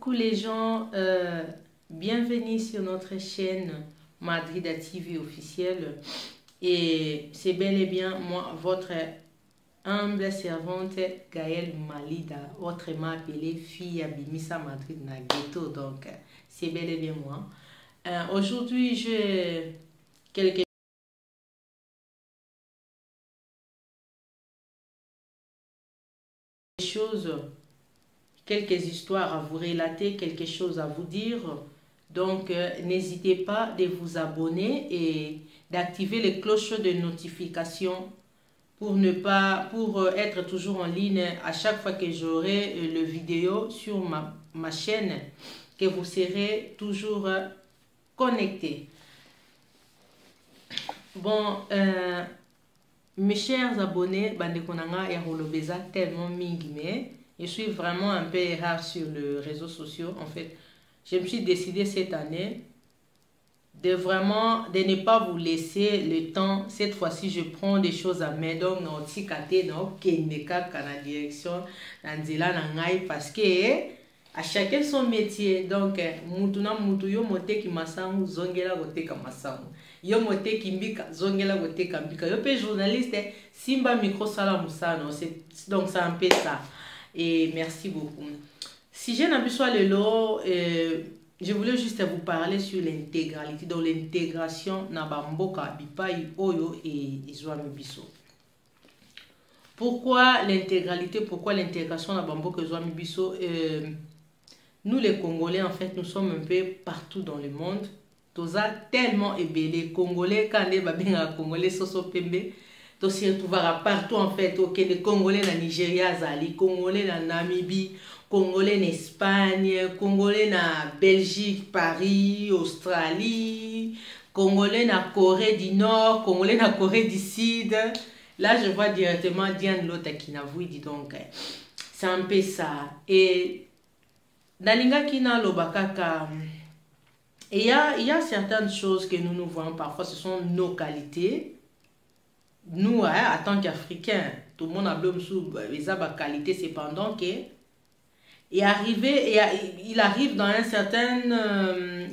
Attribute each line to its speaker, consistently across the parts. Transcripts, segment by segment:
Speaker 1: Coucou les gens, bienvenue sur notre chaîne Madrid TV officielle. Et c'est bel et bien moi, votre humble servante Gaëlle Malida, autrement appelée fille à Bimisa Madrid na ghetto. Donc c'est bel et bien moi. Aujourd'hui, j'ai quelques choses, quelques histoires à vous relater, quelque chose à vous dire. Donc, n'hésitez pas de vous abonner et d'activer les cloches de notification pour être toujours en ligne à chaque fois que j'aurai le vidéo sur ma chaîne, que vous serez toujours connecté. Bon, mes chers abonnés, Bandekonanga et Rolobeza tellement mingi, mais je suis vraiment un peu rare sur les réseaux sociaux. En fait, je me suis décidé cette année de ne pas vous laisser le temps. Cette fois-ci, je prends des choses à main. Donc, la direction parce que à chacun son métier. Donc, mutuna mutu yo mote ki masangu zongela gote ka masangu. Yo mote ki mbika zongela gote ka mbika. Yo pe journaliste simba micro sala musano. Donc, c'est un peu ça. Et merci beaucoup. Si j'ai un abisso le lot, je voulais juste vous parler sur l'intégralité, donc l'intégration na bamboka bipai oyo et Zwami biso. Pourquoi l'intégralité? Pourquoi l'intégration na bamboka Zwami biso? Nous les Congolais, en fait, nous sommes un peu partout dans le monde. Toza tellement ébélés. Congolais, quand les babins Congolais soso pembe, to s'y retrouvera partout en fait. Ok, les Congolais na Nigeria zali, Congolais na Namibie, Congolais en Espagne, Congolais na Belgique, Paris, Australie, Congolais na Corée du Nord, Congolais na Corée du Sud. Là, je vois directement Diane Lotakinavu, dit donc, c'est un peu ça. Et Dalinga Kina Lobakaka, il y a certaines choses que nous voyons parfois, ce sont nos qualités. Nous, en tant qu'Africains, tout le monde a besoin de qualité, cependant que il arrive dans une certaine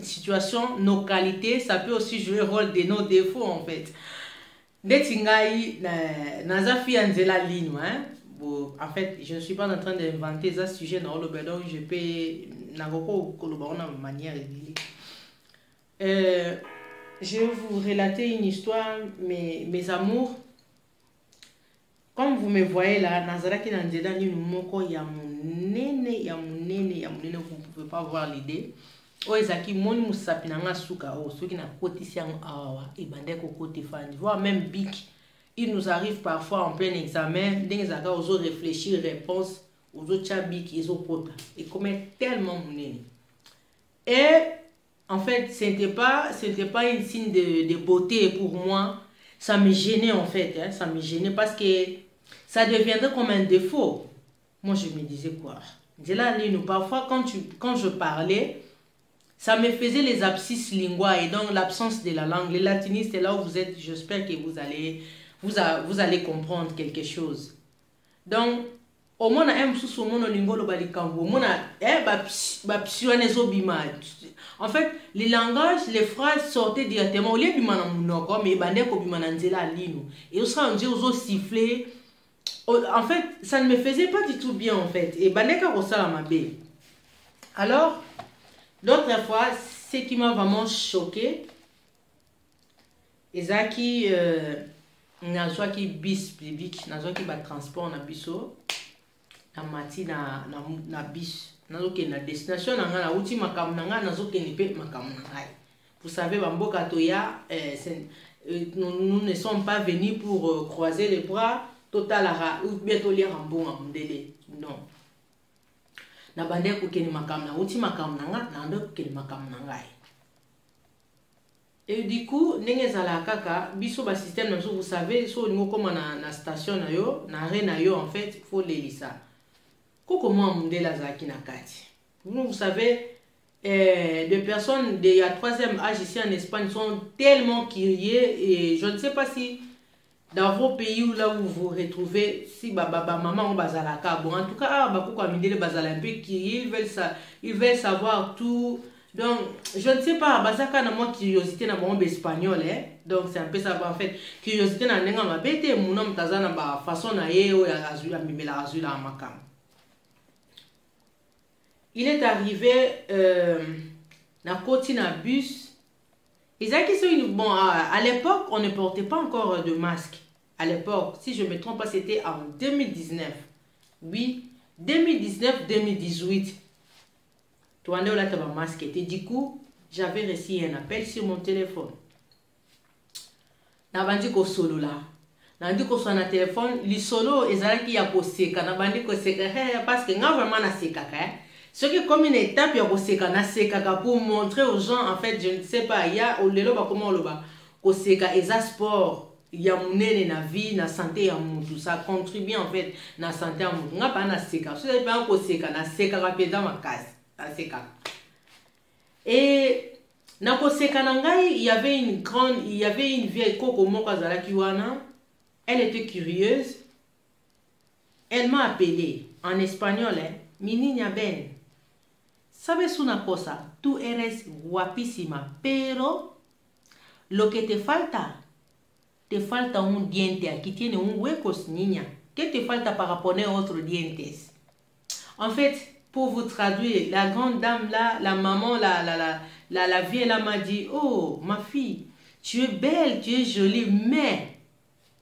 Speaker 1: situation, nos qualités, ça peut aussi jouer le rôle de nos défauts en fait. En fait, je ne suis pas en train d'inventer ce sujet dans le donc je peux de manière je vais vous relater une histoire, mes amours. Comme vous me voyez là, Nazaraki Nanzeda ni moko ya munene, vous ne pouvez pas voir l'idée. Oezaki moni musapi nanga suka o, ceux qui na koti siang awa, et bandeko kote fan, voire même bic. Il nous arrive parfois en plein examen, d'engzaka ozo réfléchir réponse, ozo tchabik, ozo pota, et comme tellement munene. Et en fait, c'était pas un signe de beauté pour moi. Ça me gênait en fait, hein, ça me gênait parce que ça deviendrait comme un défaut. Moi, je me disais quoi? Parfois, quand je parlais, ça me faisait les abscisses linguae et donc l'absence de la langue. Les latinistes, là où vous êtes, j'espère que vous allez comprendre quelque chose. Donc, au moins, en fait, les langages, les phrases sortaient directement. Et on siffler. En fait, ça ne me faisait pas du tout bien, en fait. Et alors, d'autres fois, ce qui m'a vraiment choqué, Ezaki, nazwa ki bis public, nazwa ki ba transport na biso, na mati na bis, nazo ke na destination na nga na uti makamu na nga nazo ke nipe makamu na ngai. Vous savez, bamboka toya, nous ne sommes pas venus pour croiser les bras, totalara ou bientôt lire en bon amundele. Non. Na bande ko ke ni makamu na uti makamu na nga, na ndo ke ni makamu na ngai. Et du coup, n'engezala kaka, biso ba système na vous savez, so ningo comme na station na yo, na re na yo en fait, il faut les lisa. Comment mundela zaki na kati. Vous savez, des personnes de la troisième âge ici en Espagne sont tellement curieux et je ne sais pas si dans vos pays où là où vous vous retrouvez, si maman ou bazalaka, bon, en tout cas, beaucoup amidé les bazala un peu qui ils veulent savoir tout. Donc, je ne sais pas, bazaka na moi curiosité na bon espagnol, hein. Donc c'est un peu ça en fait. Curiosité na nenga ma bête, mon homme tazana ba façon na yeo ya azula mimela azula makam. Il est arrivé na côté na bus. Bon, à l'époque, on ne portait pas encore de masque. À l'époque, si je ne me trompe pas, c'était en 2019. Oui, 2019-2018. Tu en es là, tu as un masque. Et du coup, j'avais reçu un appel sur mon téléphone. Je dit que solo là. Je dit que sur un téléphone, le solo, ils ont dit qu'il y a que seka. Je dit que seka parce que nga vraiment na seka. Ce qui est comme une étape, il y a Koseka pour montrer aux gens, en fait, je ne sais pas, il y a au lelo comment le ba Koseka et ça sport, il y a monene na vie, na santé à tout ça contribue en fait na santé à mon. Nga pas na seka, si vous pas Koseka na seka rapidement ma case, na seka. Et na Koseka nangai, il y avait une vieille koko moko zala kiwana, elle était curieuse, elle m'a appelé en espagnol, hein, Mininya Ben. Sabes una cosa, tú eres guapísima, pero lo que te falta un diente, aquí tiene un hueco, niña. ¿Qué te falta para poner otros dientes? En fait, pour vous traduire, la grande dame là, la maman, la vieille là m'a dit, oh, ma fille, tu es belle, tu es jolie, mais,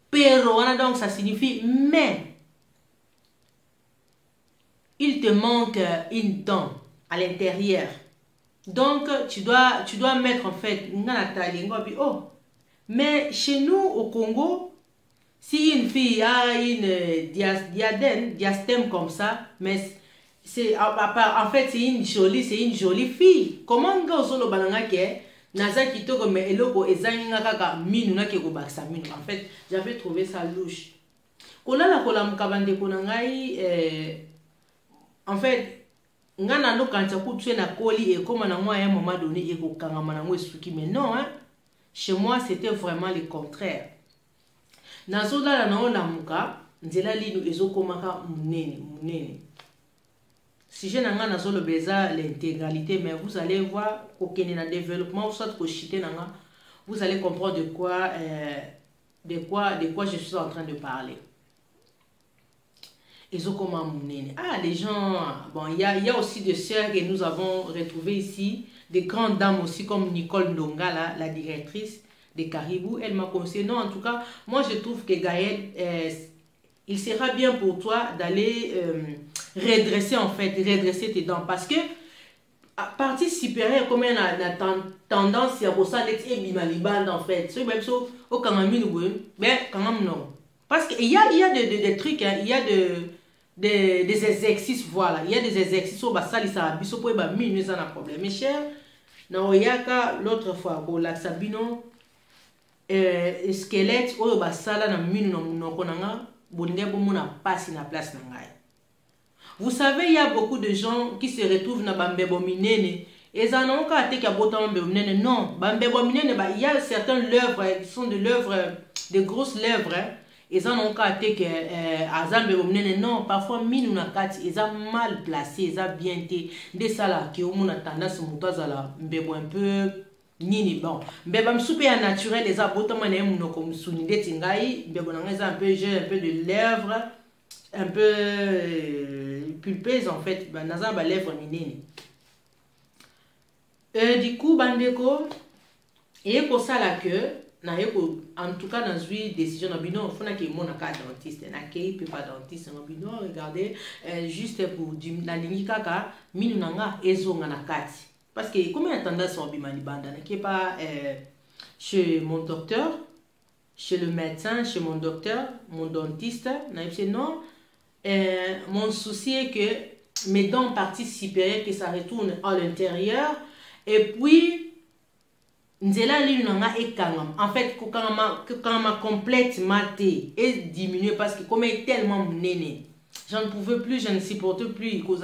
Speaker 1: pero, donc ça signifie, mais, il te manque une dent à l'intérieur. Donc, tu dois mettre en fait, oh, mais chez nous au Congo, si une fille a une diastème comme ça, mais c'est en fait c'est une jolie fille. Comment nga osolo balanga ke naza kitoko mais eloko ezanga kaka minu na ke ko baksa minu. En fait, j'avais trouvé ça louche. Kolala kolamuka bande konangai en fait ngana no kancha kutwe na koli et comme na moi à un moment donné et ko kangama na ngwe suki mais non hein. Chez moi c'était vraiment le contraire. Nazola la na lamuka nzela linu ezokomaka munene. Si je n'ai pas le besoin l'intégralité, mais vous allez voir qu'aucun développement, soit vous allez comprendre de quoi je suis en train de parler. Ah, les gens, bon, il y a aussi des sœurs que nous avons retrouvées ici, des grandes dames aussi comme Nicole Ndonga, la directrice des Caribou. Elle m'a conseillé, non, en tout cas, moi je trouve que Gaël, il sera bien pour toi d'aller redresser tes dents. Parce que, à partie supérieure, comme il y a tendance à ressentir les bimaliband en fait. C'est même ça, au Kangamine, ben, Kangam non. Parce qu'il y a des trucs, hein, il y a des exercices, voilà. Il y a des exercices au basali, ça a biso pour ba minu, ça n'a problème. Mes chers, non, il y a l'autre fois, pour la sabino, squelette, au basala, na minu, non, konanga. Vous savez, il y a beaucoup de gens qui se retrouvent dans Bambebo Minene. Et ça n'a pas été qu'il y a beaucoup de Minene. Non, Bambebo Minene, il y a certaines lèvres qui sont des lèvres, des grosses lèvres. Et ça n'a pas été que Bambebo Minene. Non, parfois, Minou Nakati, ils ont mal placé, ils ont bien été. Des salades qui ont tendance à Mbebo un peu. Nini bon mbeba msupe ya naturel les abotama na muno comme sunide tingai mbebo na ngeza un peu j'ai un peu de lèvres un peu pulpeuse en fait ba naza ba lèvres minene du coup bandeko et pour ça là que na yeko en tout cas dans une décision na bino fona ke mona ka dentiste na ke pas dentiste na bino regardez juste pour la ligne kaka minu nanga ezonga na kati. Parce que comme il y a tendance à bimani-banda, qui n'est pas chez mon docteur, chez le médecin, chez mon docteur, mon dentiste, non, mon souci est que mes dents partie supérieure, que ça retourne à l'intérieur, et puis, en fait, quand ma complètement est diminué parce que comme il est tellement néné. J'en ne pouvais plus, je ne supporte plus. Et comme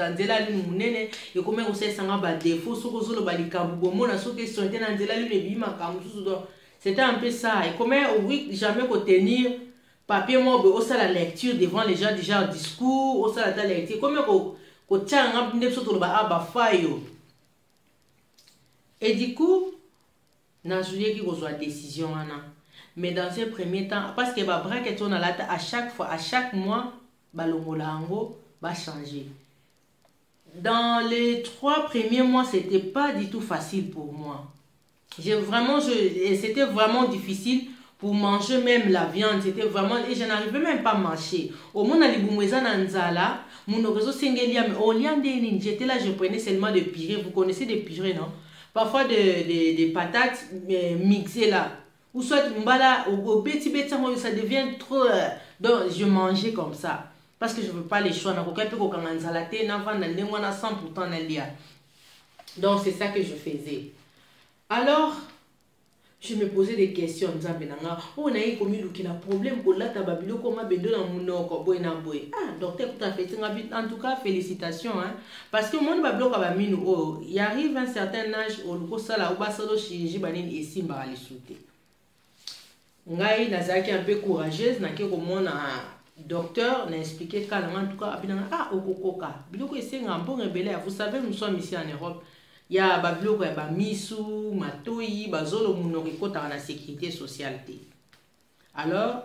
Speaker 1: c'était un peu ça. Et comment oui, jamais tenir papier moi au ça la lecture devant les gens déjà discours au ça la lecture comme ko tchanga binde soto ba aba fayo. Et du coup na juillet qui reçoit décision ana. Mais dans un premier temps parce que ba braquette on a la à chaque fois à chaque mois ba longolango va changer. Dans les 3 premiers mois, c'était pas du tout facile pour moi. C'était vraiment difficile pour manger même la viande. C'était vraiment et je n'arrivais même pas à marcher. Au moins j'étais là, je prenais seulement des purées. Vous connaissez des purées, non? Parfois des patates mixées là. Ou soit mbala au petit ça devient trop. Donc je mangeais comme ça. Parce que je ne veux pas les choix. Donc c'est ça que je faisais. Alors, je me posais des questions. On a eu un problème pour la tababilo comme ah, docteur, en tout cas, félicitations. Hein? Parce que mon bablo il arrive à un certain âge où le sala ou basalo chirurgie banine et simba les sauter. Ngai nazaki un peu courageuse, n'a que comme on a docteur n'a expliqué qu'en tout cas ah okokoka biloko esenga bon rebelle. Vous savez nous sommes ici en Europe. Il y a babiloko ya ba misu matoi bazolo munoko kota na sécurité sociale. Alors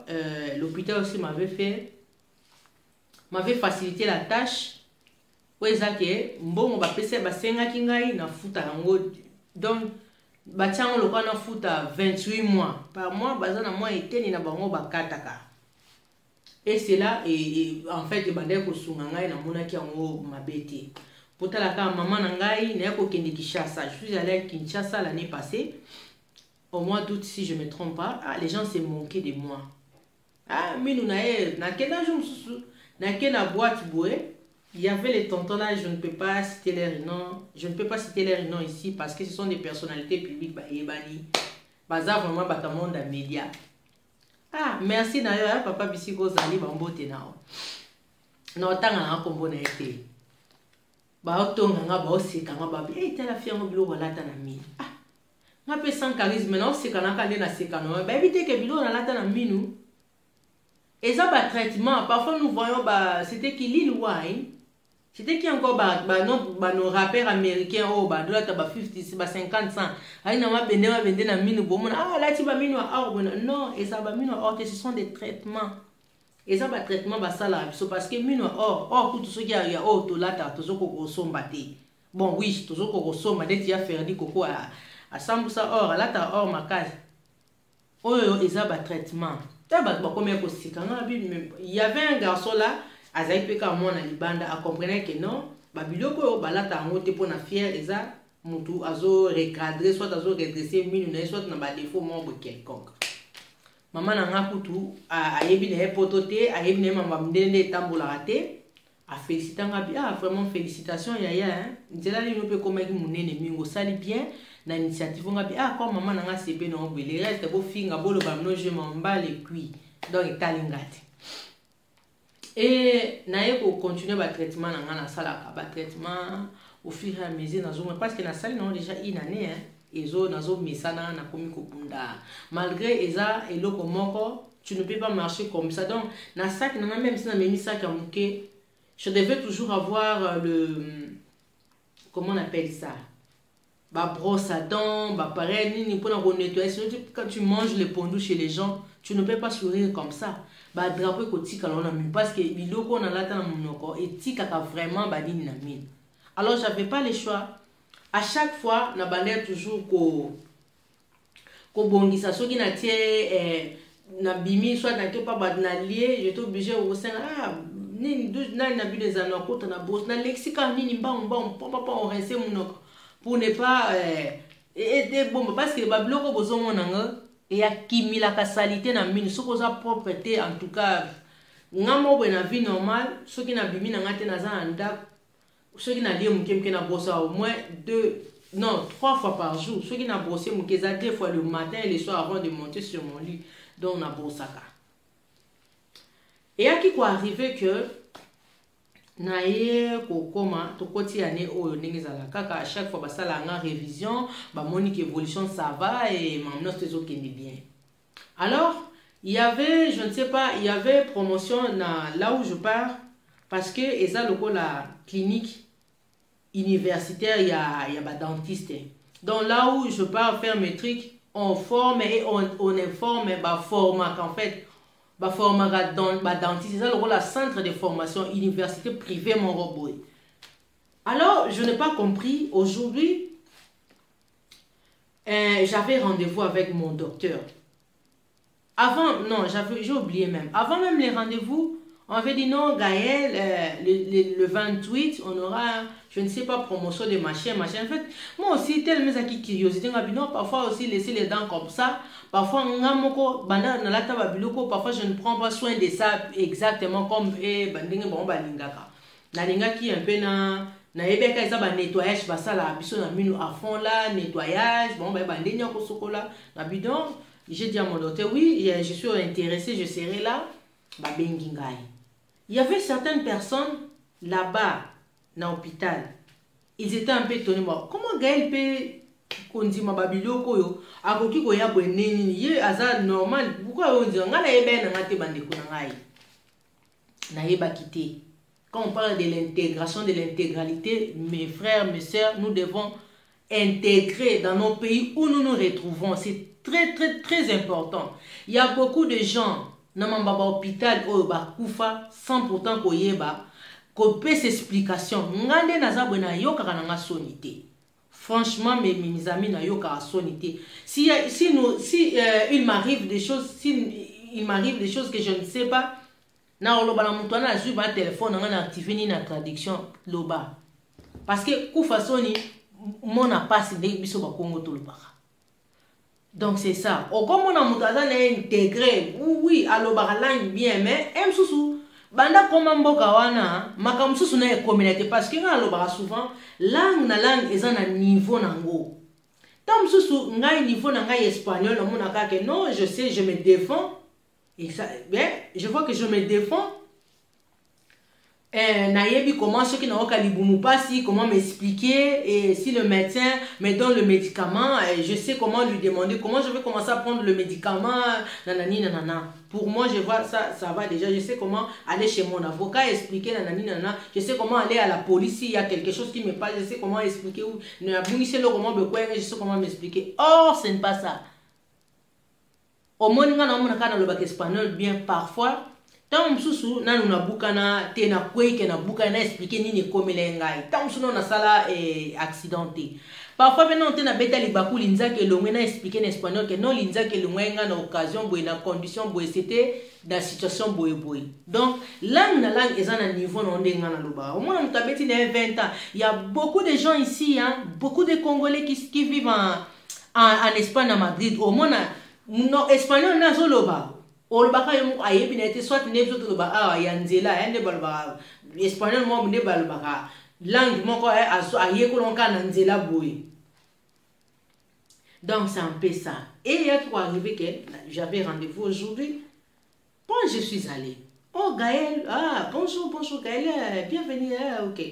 Speaker 1: l'hôpital aussi m'avait facilité la tâche. Oezake mbongo ba pese ba senga kingai na futa yango. Donc batiango lokwa na futa 28 mois par mois bazana mois eteni na bango bakataka. Et c'est là, et en fait, je suis allé à Kinshasa l'année passée. Au mois d'août, si je ne me trompe pas, ah, les gens s'est moqués de moi. Ah, mais nous n'avons boîte bouée. Il y avait les tontons là, je ne peux pas citer leurs noms. Je ne peux pas citer leurs noms ici parce que ce sont des personnalités publiques. Baza vraiment batamonde à médias. Ah, merci d'ailleurs, papa Bisiko Zali Bambote nao. Non, tanga na kombo na été. Ba otonga nga ba osika nga ba eh tela fiango bilo lata na minu. Ah. Nga pe sans charisme non sika na kale na sika no. Ba éviter que bilo na lata na minu. Et ça ba traitement, parfois nous voyons ba c'était qui Lil Wayne. C'était qui encore nos rappeurs américains oh ba dola ta ba 50 ba 50 cents. Aïe na ma bende na minu bomona ah là tu ba minu or non et ça ba minu or ce sont des traitements. Et ça ba traitement ba ça là parce que minu or tout ce qui a or to là ta to zoko somba te. Bon oui, to zoko somba dès tu as faire di coco à sambusa or là ta or makaz. Oh et ça ba traitement. Ta ba combien ko sikanga il y avait un garçon là Azaipeka mwana libanda a comprenait que non babiloko balata ngote pona fier eza mutu azo recadrer soit azo redresser minu na soit na ba défaut membre quelconque. Maman na ngakutu a yebi ne potote a yebi ne mama mdende tambola raté a féliciter ngabi ah vraiment félicitations yaya hein nzela li no pe comme ki munene mingo sali bien na initiative ngabi ah comme maman na nga sebe no bele reste bo finga bolo ba no je m'en bats les couilles donc talingati. Et naye ko continuer ba traitement na ngana sala ba traitement au fur et à mesure na zoma parce que na sali non déjà une année hein ezo nazo misana na komi ko bunda malgré eza eloko moko tu ne peux pas marcher comme ça donc na sac na même si na memi sac à mouké je devais toujours avoir le comment on appelle ça ba brosse à dents ba pareil ni pour nettoyer quand tu manges le pondou chez les gens tu ne peux pas sourire comme ça. Ba drapeau kotika lona mi parce que biloko na lata na monoko etika ka vraiment ba dini na mine. Alors j'avais pas le choix. À chaque fois na bandait toujours ko bongisa soki na tie na bimi soit na ke pas ba na lié j'étais obligé au sein ah ni na bi des anoko na boss na lexica nini mba papa on restait monoko pour ne pas et bon parce que ba biloko bozo monanga et à qui la qualité na mine ce qu'on a propreté en tout cas ngamo na vie normale ce qui na bimi na ngate na za anda ce qui na lié mukemke na bossa au moins 3 fois par jour ce qui na bossé mukeza 2 fois le matin et le soir avant de monter sur mon lit donc na bossaka et à qui quoi arrivé que na ye ko koma to koti année oyo ndenge zala kaka à chaque fois basala nga révision ba monique évolution ça va et maintenant c'est zo kende bien alors Il y avait, je ne sais pas, il y avait promotion là où je pars, parce que et ça, la clinique universitaire, il y a des dentistes. Donc là où je pars faire mes trucs, on forme et on informe, format en fait. Format dans dentiste, c'est ça le centre de formation université privée mon robot. Alors, je n'ai pas compris. Aujourd'hui, j'avais rendez-vous avec mon docteur. Avant, non, j'ai oublié même. Avant même les rendez-vous, on avait dit non, Gaël, le 28, on aura, je ne sais pas, promotion de machin. En fait, moi aussi, tellement de curiosité, non, parfois aussi laisser les dents comme ça. Parfois, parfois je ne prends pas soin de ça exactement comme qui un peu na yebeka eza ba nettoyage basala biso na minu à fond là, nettoyage bon ba ndenya ko sokola na bidon. J'ai dit à mon docteur oui, je suis intéressé, je serai là ba bengi ngai. Il y avait certaines personnes là-bas dans l'hôpital, ils étaient un peu étonnés. Comment Gaël peut kondima babiloko yo akoki ko ya bweneni ye aza normal, pourquoi on dit ngala yebe na ngate bandeko na ngai na yeba kité. Quand on parle de l'intégration, de l'intégralité, mes frères, mes sœurs, nous devons intégrer dans nos pays où nous nous retrouvons. C'est très, très, très important. Il y a beaucoup de gens dans mon hôpital sans pourtant qu'on y ait ces explications. Franchement, mes amis, si il m'arrive des choses, il m'arrive des choses que je ne sais pas, na oloba na mutu ana azwi ba téléphone na activer ni na traduction loba parce que ku fasoni mona passe de biso ba Congo to loba. Donc c'est ça. O comme na mutu azana intégrer oui aloba langue bien mais msusu banda koma mboka wana makamsusu na communauté parce que na aloba souvent langue na langue ezana niveau nango. Tant msusu ngai niveau na ngai espagnol na mona ka que non je sais je me défends. Et ça, bien, je vois que je me défends. Nayebi comment ceux qui n'ont pas comment m'expliquer et si le médecin me donne le médicament, je sais comment lui demander comment je vais commencer à prendre le médicament, nanani nanana. Pour moi, je vois ça, ça va déjà. Je sais comment aller chez mon avocat expliquer nanani nanana. Je sais comment aller à la police s'il y a quelque chose qui me passe. Je sais comment expliquer où je sais comment m'expliquer. Or, ce n'est pas ça. Au moins, nous avons un espagnol bien parfois. Tant que nous avons expliqué ni comme l'engai. Tant que nous avons accidenté. Parfois, nous avons expliqué en espagnol que non, l'inza que l'on a occasion, na condition, c'était dans situation boy. Donc, langue na langue est un niveau non d'engana loba. Au moins, on a 20 ans. Il y a beaucoup de gens ici, hein, beaucoup de Congolais qui vivent en Espagne, à Madrid. Au moins, non espagnol na zoloba olbaka yo ayebi na été soit nezo to ba yanzela ende balba espagnol mo mne balbaka langue moko aye ko lonka na nzela boy. Donc c'est un peu ça. Et il y a quoi arrivé que j'avais rendez-vous aujourd'hui. Bon, je suis allée. Oh Gaël, bonjour Gaël, bienvenue. OK.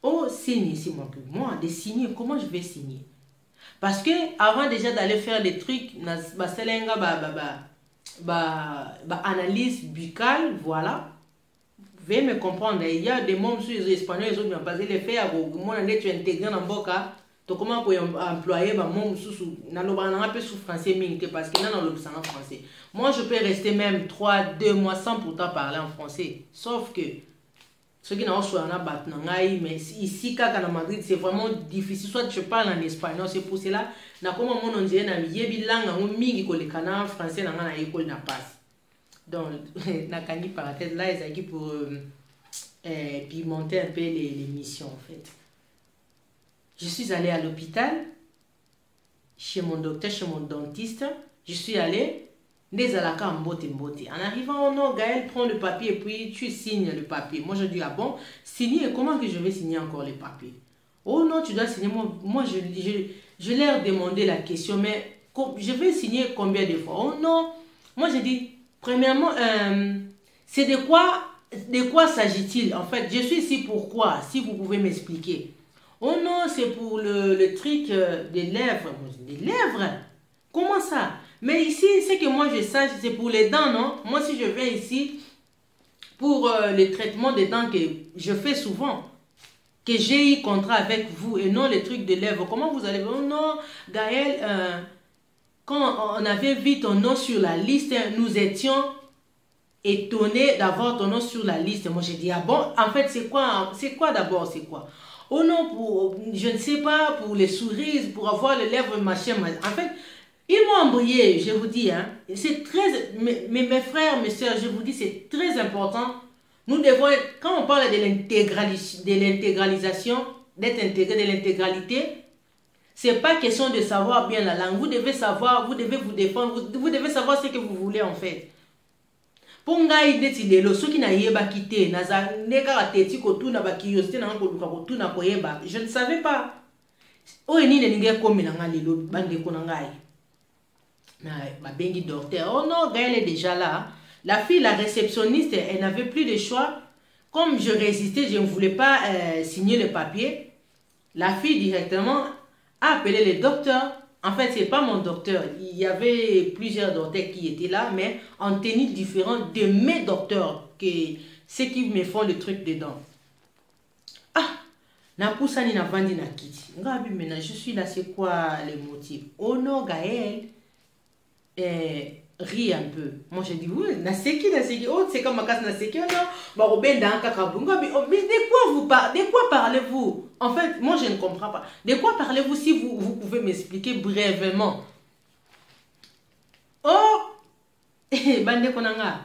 Speaker 1: Oh signe ici moi de signer, comment je vais signer? Parce que avant déjà d'aller faire des trucs, analyse buccale, voilà. Veuillez me comprendre. Il y a des membres sur les espagnols, ils ont bien passé les faits. Moi, tu es intégré dans Boca. Tu comment pour employer ma membre sous un peu sous français parce que dans le français. Moi, je peux rester même 2 mois sans pourtant parler en français. Sauf que ceux qui n'ont pas mais ici, à Madrid, c'est vraiment difficile. Soit je parle en espagnol, c'est pour cela. Na comme mon ondier na yebi langue en mingi ko le canal français na na école na passe. Donc na kani parenthèse là ils ont pour pimenter un peu les missions en fait. Je suis allée à l'hôpital chez mon docteur, chez mon dentiste. Je suis allée Nezalaka mbote. En arrivant, non, Gaël prend le papier et puis tu signes le papier. Moi, je dis, ah bon, signer, comment que je vais signer encore les papiers? Oh non, tu dois signer. Moi je leur demandé la question, mais je vais signer combien de fois? Oh non, moi je dis, premièrement, c'est de quoi s'agit-il? En fait, je suis ici pourquoi? Si vous pouvez m'expliquer. Oh non, c'est pour le truc des lèvres. Des lèvres? Comment ça? Mais ici, ce que moi je sache, c'est pour les dents, non? Moi, si je viens ici pour les traitements des dents que je fais souvent, que j'ai eu contrat avec vous et non les trucs de lèvres, comment vous allez... Oh non, Gaël, quand on avait vu ton nom sur la liste, nous étions étonnés d'avoir ton nom sur la liste. Moi, j'ai dit, ah bon, en fait, c'est quoi d'abord, c'est quoi? Oh non, je ne sais pas, pour les cerises, pour avoir les lèvres, machin. En fait, ils m'ont embrouillé, je vous dis, hein. C'est très... mes frères, mes soeurs, je vous dis, c'est très important. Nous devons, quand on parle de l'intégralisation, d'être intégré, de l'intégralité, c'est pas question de savoir bien la langue. Vous devez savoir, vous devez vous défendre, vous devez savoir ce que vous voulez en fait. Pour ngai neti lelo soki na yeba kite naza neka ateti ko tuna ba curiosité na ko luka ko tuna ko yeba, je ne savais pas. O eni ne nge komi na lelo bande ko na ngai. Na ba bengi docteur. Oh non, Gaël est déjà là. La fille, la réceptionniste, elle n'avait plus de choix. Comme je résistais, je ne voulais pas signer le papier. La fille directement a appelé le docteur. En fait, ce n'est pas mon docteur. Il y avait plusieurs docteurs qui étaient là, mais en tenue différente de mes docteurs, ceux qui me font le truc dedans. Ah, na poussani na vandi na kiti. Ngabi maintenant, je suis là, c'est quoi les motifs? Oh non, Gaël, rit un peu. Moi, j'ai dit, oui, na seki. Oh, c'est comme ma casse na seki. Non, mais de quoi parlez-vous? En fait, moi, je ne comprends pas. De quoi parlez-vous si vous pouvez m'expliquer brièvement? Oh, bande konanga.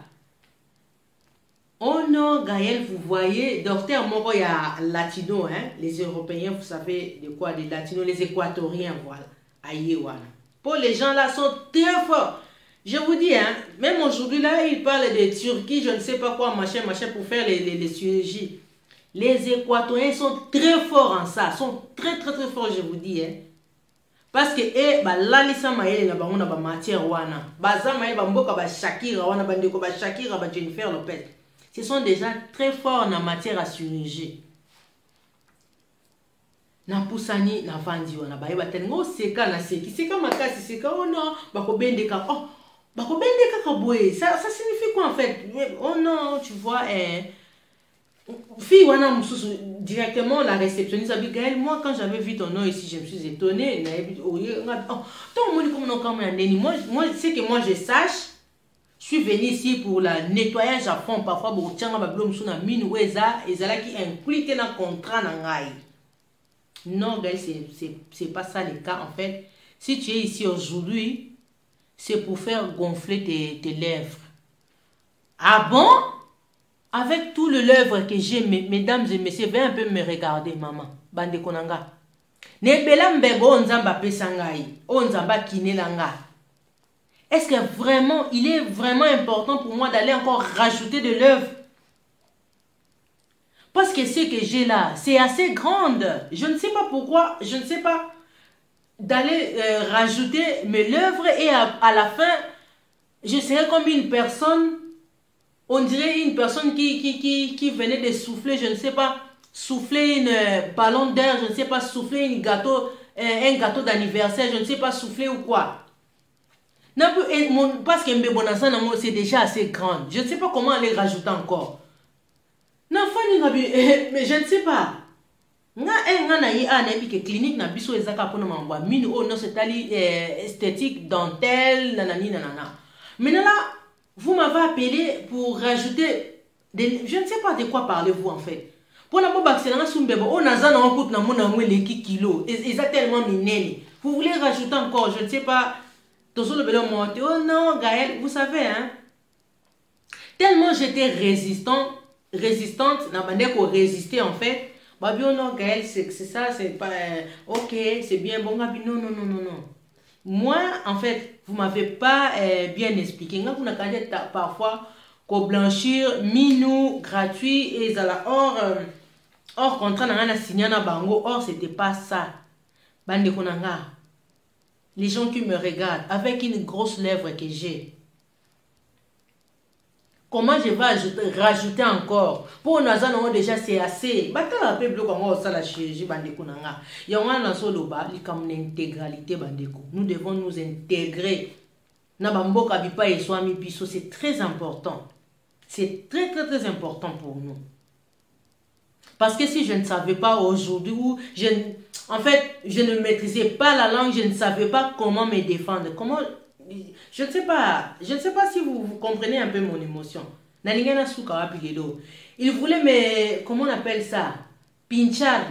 Speaker 1: Oh non, Gaël, vous voyez, docteur Moro, il y a latino, hein, les Européens, vous savez de quoi, les latinos, les équatoriens, voilà. Aïe, voilà. Pour les gens là, sont très forts. Je vous dis, hein, même aujourd'hui là, ils parlent de Turquie, je ne sais pas quoi, machin, pour faire les chirurgies. Les Équatoriens sont très forts en ça, sont très forts, je vous dis, hein. Parce que, là, les Samaïs, là, on a ba matière, wana. Bazamaïs, ba mboka, ba Shakira, wana, ba ndeko, ba Shakira, ba Jennifer Lopez. Ce sont des gens très forts en matière à chirurgie. Na pusani, na vandi, wana, ba eba tengo, seka, na seki, seka makasi, seka, oh non, bako bendeka, oh, bako bendeka kaboué. Ça signifie quoi en fait? Oh non, tu vois, fille, wana, directement, la réceptionniste a dit, Gaël, moi, quand j'avais vu ton nom ici, je me suis étonnée. Moi, c'est que moi, je sache, je suis venue ici pour le nettoyage à fond. Parfois, bon, tiens, ma blonde, sous la mine, ou eza là qui inclut dans le contrat, non, Gaël, c'est pas ça le cas, en fait. Si tu es ici aujourd'hui, c'est pour faire gonfler tes lèvres. Ah bon? Avec tout le lèvre que j'ai, mesdames et messieurs, venez un peu me regarder, maman. Bande konanga. Nebela mbego onzamba pesangai. Onzamba kinelanga. Est-ce que vraiment, il est vraiment important pour moi d'aller encore rajouter de l'œuvre? Parce que ce que j'ai là, c'est assez grande. Je ne sais pas pourquoi, je ne sais pas d'aller rajouter mes lèvres et à la fin, je serai comme une personne. On dirait une personne qui venait de souffler, je ne sais pas, souffler une ballon d'air, je ne sais pas, souffler un gâteau d'anniversaire, je ne sais pas, souffler ou quoi. Non, parce que c'est déjà assez grande. Je ne sais pas comment aller rajouter encore. Non, mais je ne sais pas. Clinique na biso ezaka pona mambwa mine oh non c'est esthétique dentelle nanani nanana. Maintenant là vous m'avez appelé pour rajouter je ne sais pas de quoi parlez-vous en fait. Pour la moba c'est na sumbebo on a zana on na mona ngwe kilo ils a tellement minene. Vous voulez rajouter encore je ne sais pas tout le belo monte. Oh non Gaël, vous savez hein. Tellement j'étais résistante na bande ko résister en fait. Babio non Gaël c'est ça c'est pas OK, c'est bien bon gabi non. Moi, en fait, vous ne m'avez pas bien expliqué. Vous n'avez parfois qu'au blanchir, minou, gratuit, et hors contrat, on a signé un bango. Or, ce n'était pas ça. Bande konanga. Les gens qui me regardent, avec une grosse lèvre que j'ai. Comment je vais rajouter encore? Pour nous, on déjà c'est assez. Bata la peuple comme ça la chirurgie bandeko nanga. Ya on a solo ba li comme une intégralité bandeko. Nous devons nous intégrer. na bamboka bipa ezwami biso, c'est très important. C'est très très très important pour nous. Parce que si je ne savais pas aujourd'hui, en fait, je ne maîtrisais pas la langue, je ne savais pas comment me défendre. Comment, je ne sais pas si vous comprenez un peu mon émotion. Il voulait me, comment on appelle ça? Pinchar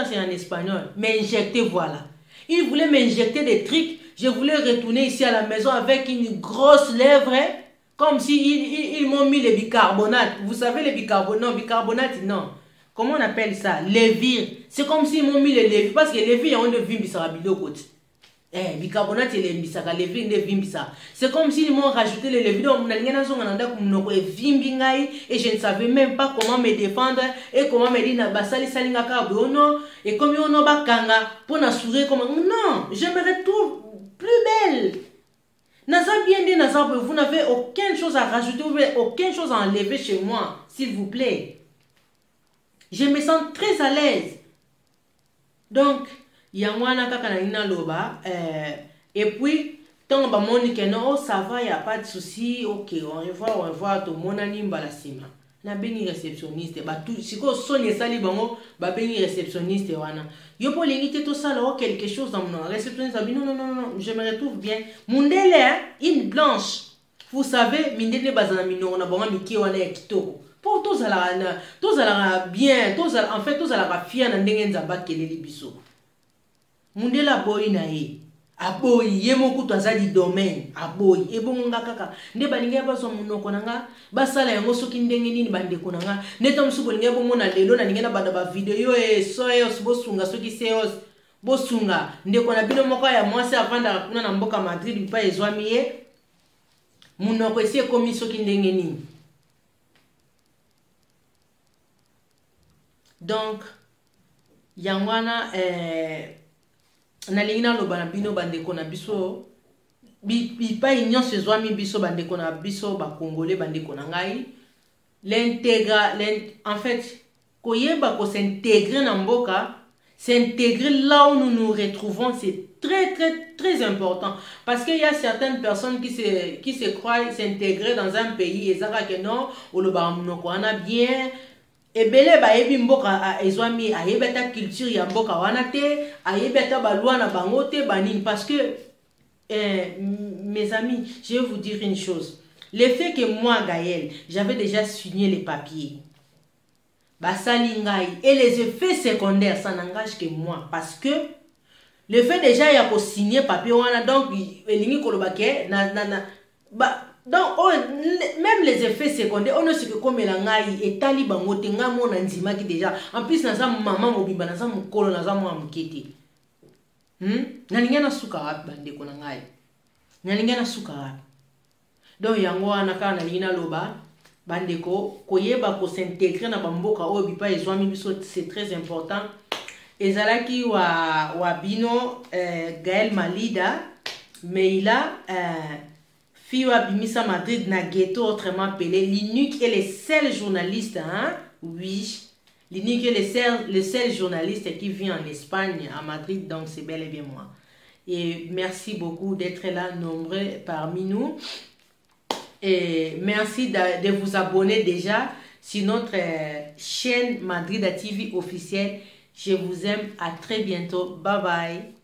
Speaker 1: c'est en espagnol, m'injecter, voilà. Il voulait m'injecter des trucs, je voulais retourner ici à la maison avec une grosse lèvre, hein, comme si ils m'ont mis le bicarbonate. Vous savez le bicarbonate? Non, bicarbonate, non. Comment on appelle ça? Lévir. C'est comme s'ils m'ont mis le lévir. Parce que lévir, il y a un de vimbisa côté. Bicarbonate, il est mbisa, lévir, il est vimbisa. C'est comme s'ils m'ont rajouté le lévir. Et je ne savais même pas comment me défendre. Et comment me dire, basali salinga kabono. Et comme on a bakanga, pour n'assurer comment. Non, je me retrouve plus belle. Naza bien dit, Naza, vous n'avez aucune chose à rajouter, aucune chose à enlever chez moi, s'il vous plaît. Je me sens très à l'aise. Donc, yangwana kaka na loba, et puis, tant que moni que non, ça va, il n'y a pas de souci, ok, on revoit, tout mon animba la sima. Na beni réceptionniste, bah tout, si ko sonne sali bango, bah beni réceptionniste wana. Yo po lingite tout ça là, quelque chose dans mon réceptionniste, non, je me retrouve bien. Mundele, une blanche. Vous savez, mindele bazana mino, on a bonga miki wana ya kitoko. Pour tous à bien, en fait, tous à la fière n'a n'engen zabat keleli biso. Mundela boy na ye. Aboy, yemo kutu azali domaine. Aboy, e bon nga kaka. Ne balinga baso munoko nanga, basala yango soki ndenge nini bande konanga. Neto msubo linga bo mona lelo na ningena bada ba video e soyos bosunga soki seos bosunga. Ndeko na bino moko ya mwasi avanda kuna na mboka Madrid bipa ezwami ye. Munoko esi ekomi soki ndenge nini. Donc, yangwana nalingina loba na bino bandeko na biso bipa union sezwami biso bandeko na biso ba congolais bandeko na ngai en fait koyeba ko s'intégrer na mboka, s'intégrer là où nous nous retrouvons, c'est très très très important parce qu'il y a certaines personnes qui se croient s'intégrer dans un pays et ça que non ou le ba monoko ana bien. Et belé ba yebi mboka a ezwami a yebeta culture ya mboka wana te a yebeta ba loi na bango te banine parce que mes amis, je vais vous dire une chose. Le fait que moi Gaël, j'avais déjà signé les papiers. Ba salingai et les effets secondaires ça n'engage que moi parce que le fait déjà ya ko signer papier wana donc elingi koloba ke donc même les effets secondaires on ne sait que comme la ngai et tali bango te nga mona nzima ki déjà en plus naza maman mobimba naza mukolo naza mwa mukete nalinga na suka wapi bandeko na ngai nalinga na suka wapi donc yango wana kana lina loba bandeko koyeba ko s'intégrer na bamboka oyo bipa ezwami biso c'est très important ezalaki wa bino Gaël Malida mais il a Fiwa Bimisa Madrid na ghetto autrement appelé l'unique et le seul journaliste, hein? Oui, l'unique et le seul journaliste qui vit en Espagne, à Madrid, donc c'est bel et bien moi. Et merci beaucoup d'être là, nombreux parmi nous. Et merci de vous abonner déjà sur notre chaîne Madrid TV officielle. Je vous aime, à très bientôt. Bye bye.